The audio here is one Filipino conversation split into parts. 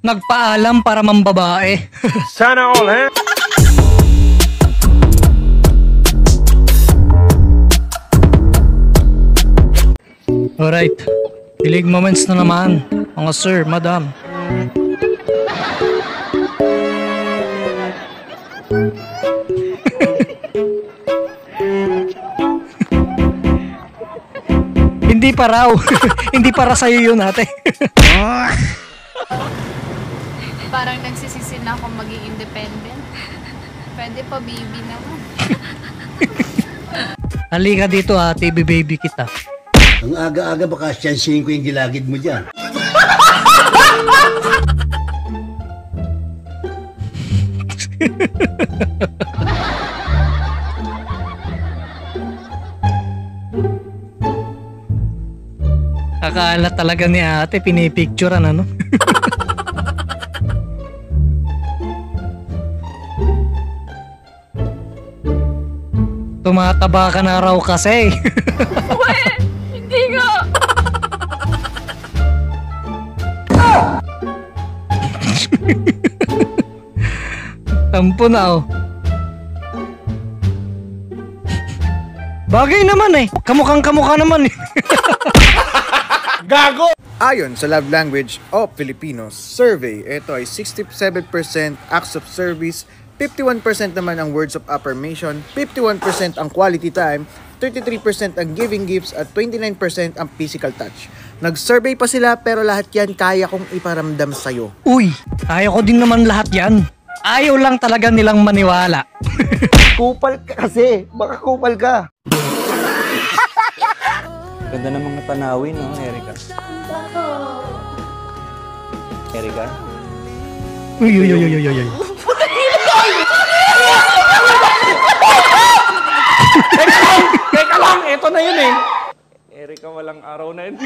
Nagpaalam para mambabae. Sana all, ha? Alright, kilig moments na naman, mga sir, madam. Hindi pa raw. Hindi para sa'yo yun, ate. Parang nagsisisi na akong maging independent. Pwede pa baby naman. Halika dito, ate, baby kita. Ang aga-aga baka siyansihin ko yung gilagid mo dyan. Akala talaga ni ate, pinipicturean ano? Tumataba ka na raw kasi. Hindi nga. Tampo na oh. Bagay naman eh. Kamukhang-kamukha naman eh. Gago! Ayon sa Love Language of Filipinos survey, ito ay 67% acts of service, 51% naman ang words of affirmation, 51% ang quality time, 33% ang giving gifts at 29% ang physical touch. Nag-survey pa sila pero lahat yan kaya kong iparamdam sa'yo. Uy, kaya ko din naman lahat yan. Ayaw lang talaga nilang maniwala. Kupal ka kasi. Baka kupal ka. Ganda ng mga tanawin, no, Erica? Erica? Uy, uy, uy, uy, uy, uy. Teka lang, eto na yun eh. Erica, walang araw na yun.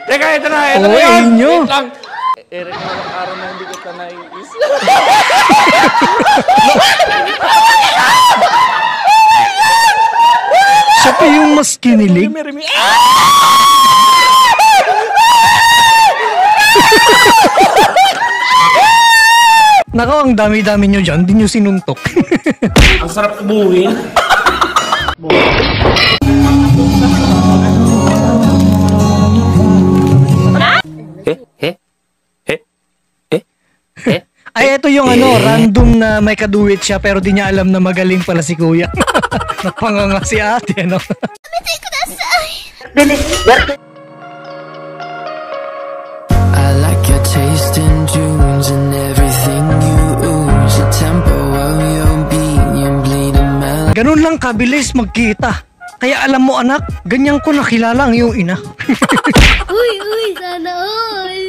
Teka, eto na yun. Inyo. Wait lang. Erica, walang araw na hindi kita naiis. Siya pa yung mas kinilig. Nako, ang dami-dami nyo dyan. Di nyo sinuntok. Ang sarap ubuhin. Ay, ito yung ano, random na may kaduwit siya pero di niya alam na magaling pala si kuya. Napanganga si ate, ano? I like your taste in tunes and everything you ooze. The tempo of your beat, you bleed a melody. Ganun lang kabilis magkita. Kaya alam mo anak, ganyan ko nakilala ang iyong ina. Uy, sana all.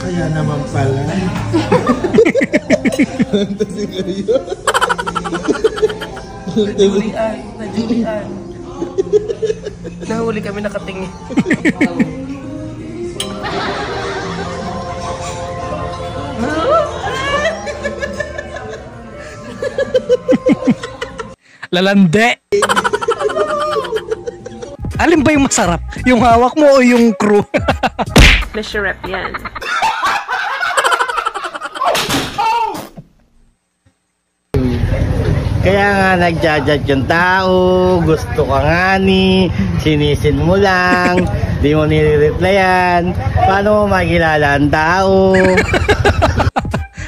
Kaya naman pala. Fantasy kayo. Najulian. Nahuli kami nakatingin. Lalande. Alin ba yung masarap? Yung hawak mo o yung crew? Mr. Rep yan. Kaya nga nagja-judge yung tao, gusto ka nga ni, sinisin mo lang, di mo nire-replyan, paano mo makilala ang tao?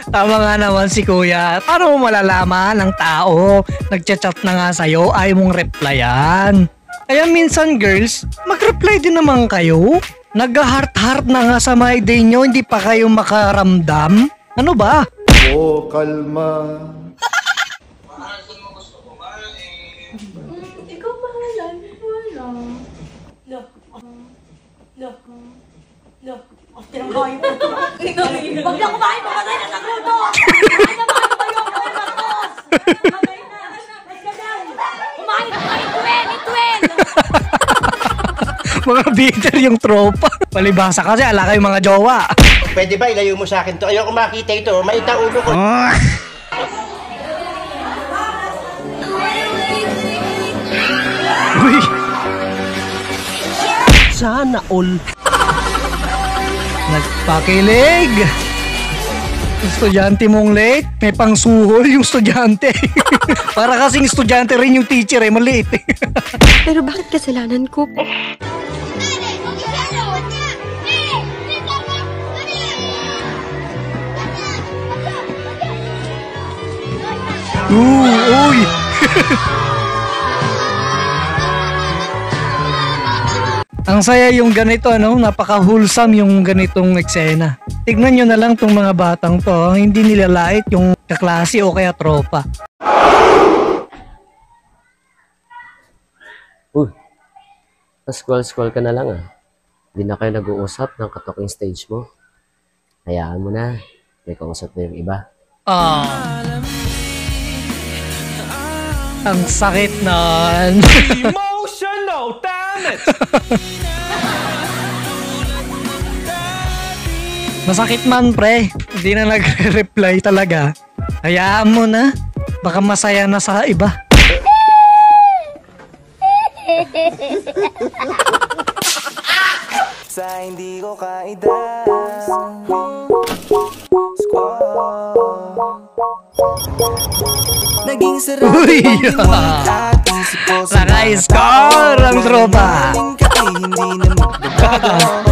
Tama nga naman si kuya. Paano mo malalaman ng tao? Nagchat-chat na nga sa'yo, ayaw mong replyan. Kaya minsan girls, mag-reply din naman kayo. Nag-heart-heart na nga sa my day nyo, hindi pa kayo makaramdam? Ano ba? Oh, kalma. Ikaw bahala. Wala. Look. Look. Look. Tinanggayin mo. Huwag na kumain, pamatay na sa grupo. Kumain na kayo kayo. Kumain na. Let's go down. Kumain, 12. Mga bitter yung tropa. Palibasa kasi, ala kayo mga jowa. Pwede ba ilayo mo sa akin to? Ayoko makita ito. Maita ulo ko. Uy! Sana all. Nagpakilig! Estudyante mong late, may pangsuhol yung estudyante. Para kasing estudyante rin yung teacher maliit. Pero bakit kasalanan ko? Uy! Ang saya yung ganito, napaka-wholesome yung ganitong eksena. Tignan nyo na lang tong mga batang to, hindi nila lait yung kaklase o kaya tropa. Scroll ka na lang Hindi na kayo nag-uusap ng katalking stage mo. Hayaan mo na, may kausap na yung iba. Ang sakit nun. Emotional damage! Masakit man pre, hindi na nagre-reply talaga. Hayaan mo na, baka masaya na sa iba. Sa hindi ko kaida naging sarap Uy! Naka-score ang tropa!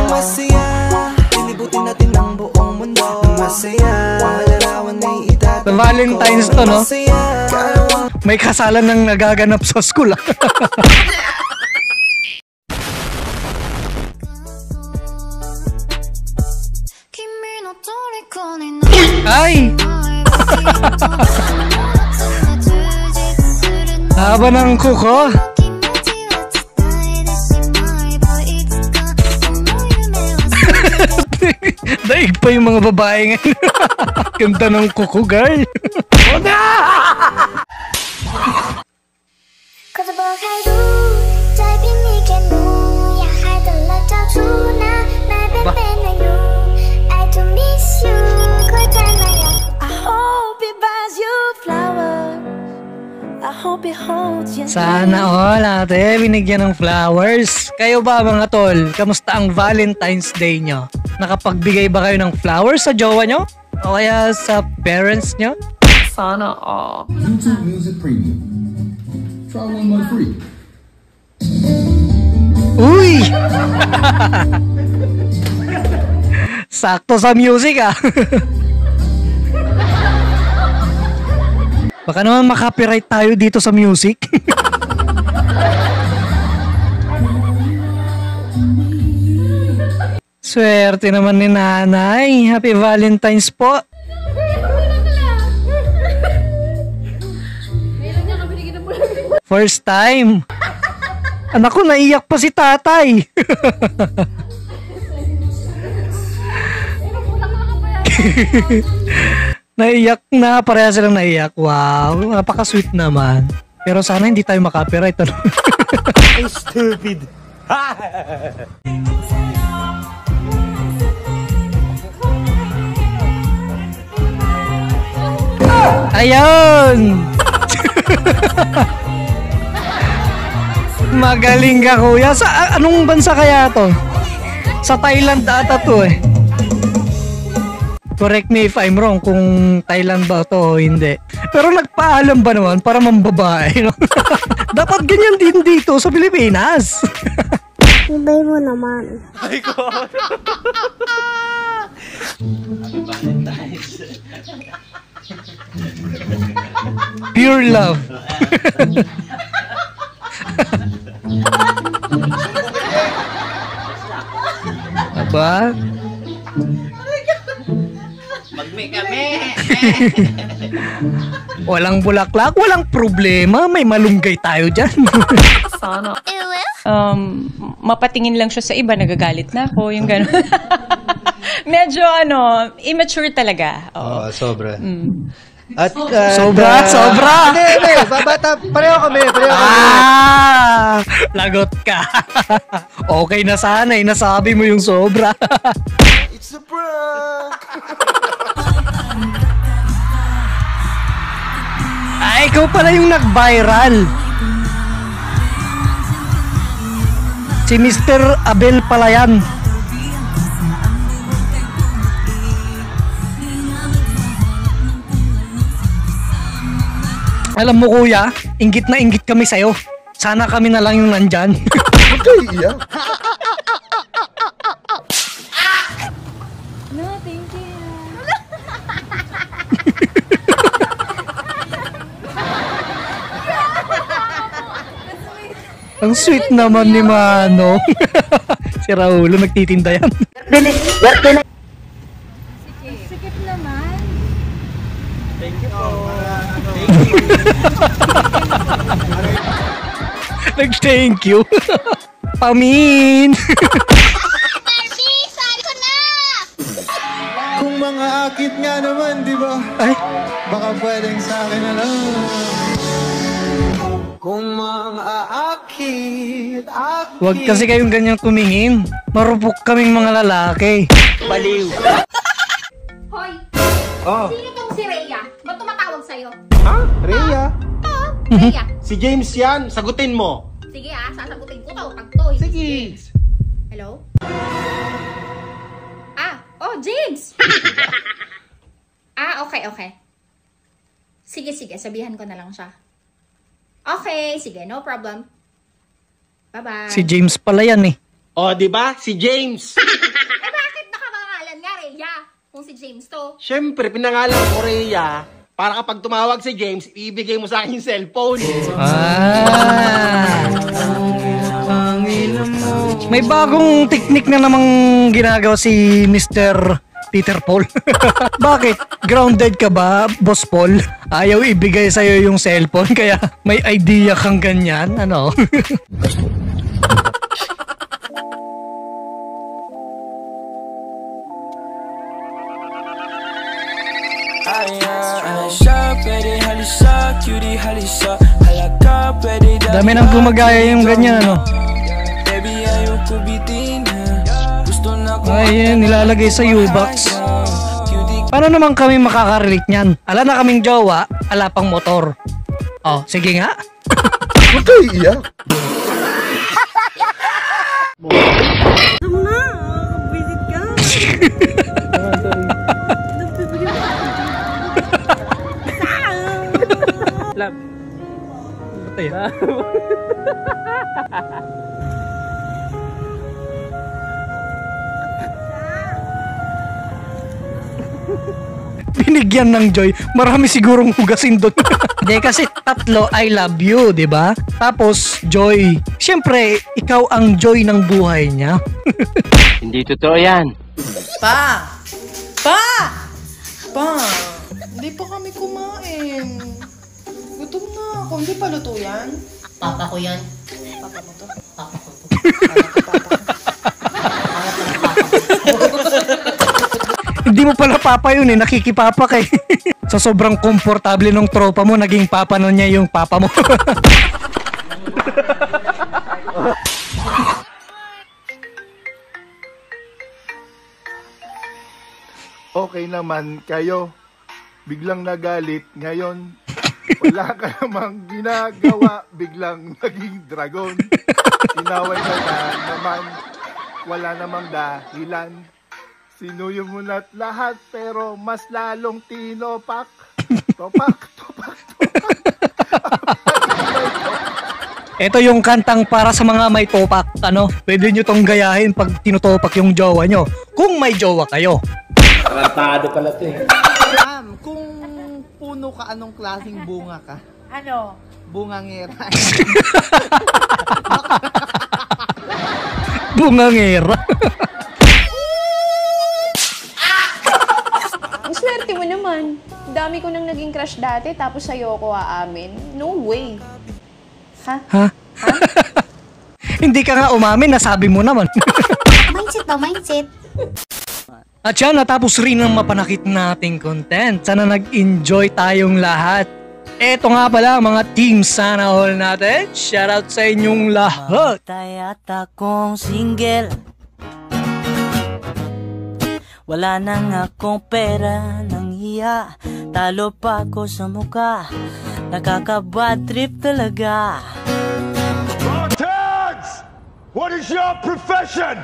Masaya, lilibutin natin ang buong mundo. Masaya, larawan ay itatapos. Sa Valentine's to, no? May kasalan ng nagaganap sa school. Ay! Haba ng kuko. Daig pa yung mga babae ngayon. Ganda ng kuko, girl. Sana all ate, binigyan ng flowers. Kayo ba mga tol, kamusta ang Valentine's Day nyo? Nakapagbigay ba kayo ng flowers sa jowa nyo? O kaya sa parents nyo? Sana all. YouTube Music Premium. Try 1 month free. Uy! Sakto sa music Baka naman makapiright tayo dito sa music. Swerte naman ni nanay. Happy Valentine's po. First time. Anak ko, naiyak pa si tatay. Naiyak na, pareha silang naiyak. Wow, napaka-sweet naman. Pero sana hindi tayo makapiright. Stupid. Ayun! Magaling ka, kuya. Sa anong bansa kaya to? Sa Thailand ata to Correct me if I'm wrong kung Thailand ba to o hindi. Pero nagpaalam ba naman para mambabae, no? Dapat ganyan din dito sa Pilipinas. Ibay mo naman. Ay ko! Pure love. Aba? Magme kami. Walang bulaklak, walang problema. May malunggay tayo dyan. Sana. Mapatingin lang siya sa iba, nagagalit na ako, yung gano'n. Medyo immature talaga. Oo, sobra. At, Sobra. Hindi. Babata. Pareho kami. Lagot ka. Okay na sana eh. Nasabi mo yung sobra. It's a prank! Ikaw pala yung nag-viral. Si Mr. Abel pala yan. Alam mo kuya, inggit na inggit kami sa'yo. Sana kami na lang yung nandyan. Okay, yeah. No, thank you. Ang sweet naman ni Manong. Si Raulo nagtitinda yan. Sikip naman. Thank you po. Nag-thank you. Pamin. Kung mga akit nga naman, di ba? Ay. Baka pwedeng sa akin na lang. Kung mga akit. Huwag kasi kayong ganyang tumingin. Marupok kaming mga lalaki. Baliw. Hoy! Oh. Sino tong si Rhea? Ba't tumatawag sa'yo? Ha? Rhea? Oo, Rhea. Si James yan. Sagutin mo. Sige sasagutin ko to pag to. Sige. Hello? James! Okay. Sige, sabihan ko na lang siya. Okay, sige, no problem. Bye-bye. Si James pala yan eh. Di ba? Si James. Bakit nakapangalan nga, Rhea? Kung si James to. Siyempre, pinangalan ko Rhea. Para kapag tumawag si James, ibigay mo sa akin yung cellphone. May bagong teknik na namang ginagawa si Mr. Peter Paul. Bakit? Grounded ka ba, Boss Paul? Ayaw ibigay sa'yo yung cellphone, kaya may idea kang ganyan, ano? Dami nang gumagaya yung ganyan, ano? Ay, nilalagay sa U-Box. Paano naman kami makaka-relate niyan? Ala na kaming jowa, ala pang motor. Oh, sige nga. Okay, yeah. Visit ka. Love. Batay. Binigyan ng joy. Marami sigurong hugasin doon. Hindi kasi tatlo I love you, 'di ba? Tapos joy. Siyempre, ikaw ang joy ng buhay niya. Hindi totoo yan. Pa! Hindi pa kami kumain. Gutom na ako. Hindi pa luto yan? Papa ko yan. Papa mo to? Papa ko to. Hindi mo pala papa yun eh, nakikipapa kay. Sa sobrang komportable ng tropa mo, naging papa nun niya yung papa mo. Okay naman kayo. Biglang nagalit ngayon. Wala ka namang ginagawa. Biglang naging dragon. Inaway ka na naman. Wala namang dahilan. Sinuyo mo na't lahat pero mas lalong tinopak. Topak. Ito yung kantang para sa mga may topak. Ano? Pwede nyo tong gayahin pag tinutopak yung jowa nyo. Kung may jowa kayo. Tarantado pala to eh. Ma'am, kung puno ka, anong klaseng bunga ka? Ano? Bungangera. Bungangera. Ang swerte mo naman. Dami ko nang naging crush dati tapos sa'yo ko aamin. No way. Ha? Hindi ka nga umamin, nasabi mo naman. Mindset ba? Mindset? At yan, natapos rin ang mapanakit nating content. Sana nag-enjoy tayong lahat. Eto nga pala mga team Sana All natin. Shoutout sa inyong lahat. At akong single, wala nang akong pera nang hiya. Talo pa ako sa muka, nakaka-bad trip talaga. Tags! What is your profession?